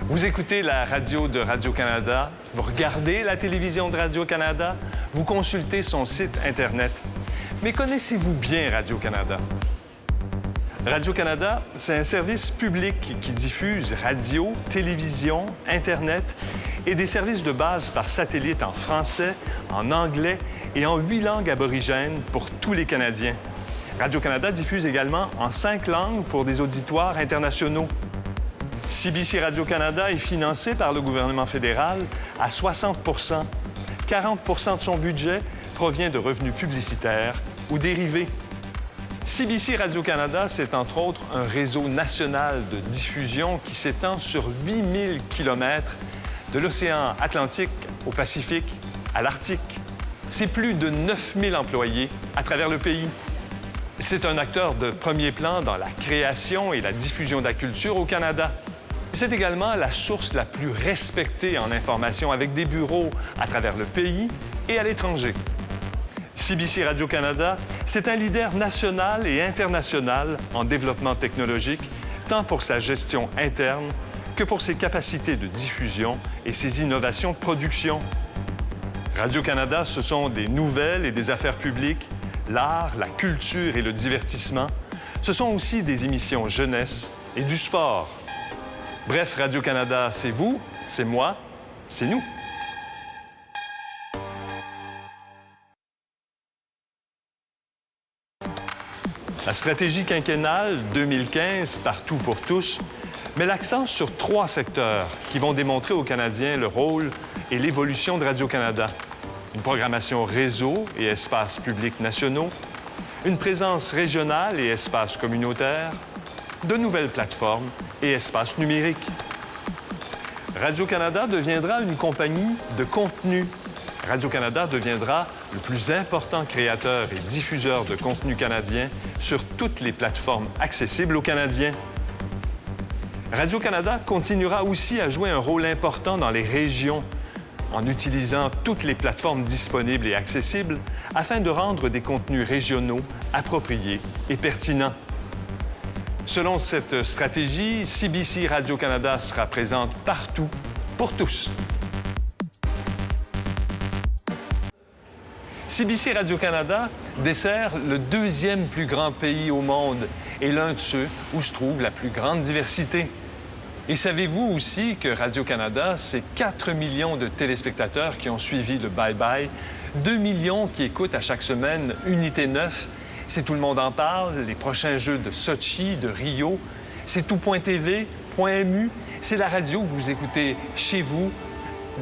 Vous écoutez la radio de Radio-Canada, vous regardez la télévision de Radio-Canada, vous consultez son site Internet. Mais connaissez-vous bien Radio-Canada? Radio-Canada, c'est un service public qui diffuse radio, télévision, Internet et des services de base par satellite en français, en anglais et en 8 langues aborigènes pour tous les Canadiens. Radio-Canada diffuse également en 5 langues pour des auditoires internationaux. CBC Radio-Canada est financé par le gouvernement fédéral à 60 40 de son budget provient de revenus publicitaires ou dérivés. CBC Radio-Canada, c'est entre autres un réseau national de diffusion qui s'étend sur 8000 kilomètres de l'océan Atlantique au Pacifique à l'Arctique. C'est plus de 9000 employés à travers le pays. C'est un acteur de premier plan dans la création et la diffusion de la culture au Canada. C'est également la source la plus respectée en information avec des bureaux à travers le pays et à l'étranger. CBC Radio-Canada, c'est un leader national et international en développement technologique, tant pour sa gestion interne que pour ses capacités de diffusion et ses innovations de production. Radio-Canada, ce sont des nouvelles et des affaires publiques, l'art, la culture et le divertissement. Ce sont aussi des émissions jeunesse et du sport. Bref, Radio-Canada, c'est vous, c'est moi, c'est nous. La stratégie quinquennale 2015, partout pour tous, met l'accent sur 3 secteurs qui vont démontrer aux Canadiens le rôle et l'évolution de Radio-Canada. Une programmation réseau et espaces publics nationaux, une présence régionale et espaces communautaires, de nouvelles plateformes et espaces numériques. Radio-Canada deviendra une compagnie de contenu. Radio-Canada deviendra le plus important créateur et diffuseur de contenu canadien sur toutes les plateformes accessibles aux Canadiens. Radio-Canada continuera aussi à jouer un rôle important dans les régions en utilisant toutes les plateformes disponibles et accessibles afin de rendre des contenus régionaux appropriés et pertinents. Selon cette stratégie, CBC Radio-Canada sera présente partout, pour tous. CBC Radio-Canada dessert le 2e plus grand pays au monde et l'un de ceux où se trouve la plus grande diversité. Et savez-vous aussi que Radio-Canada, c'est 4 millions de téléspectateurs qui ont suivi le bye-bye, 2 millions qui écoutent à chaque semaine Unité 9, c'est Tout le monde en parle, les prochains Jeux de Sochi, de Rio, c'est Tout.tv, .mu, c'est la radio que vous écoutez chez vous,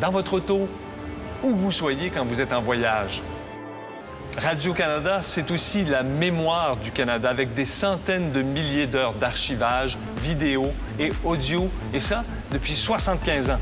dans votre auto, où que vous soyez quand vous êtes en voyage. Radio-Canada, c'est aussi la mémoire du Canada avec des centaines de milliers d'heures d'archivage, vidéo et audio, et ça depuis 75 ans.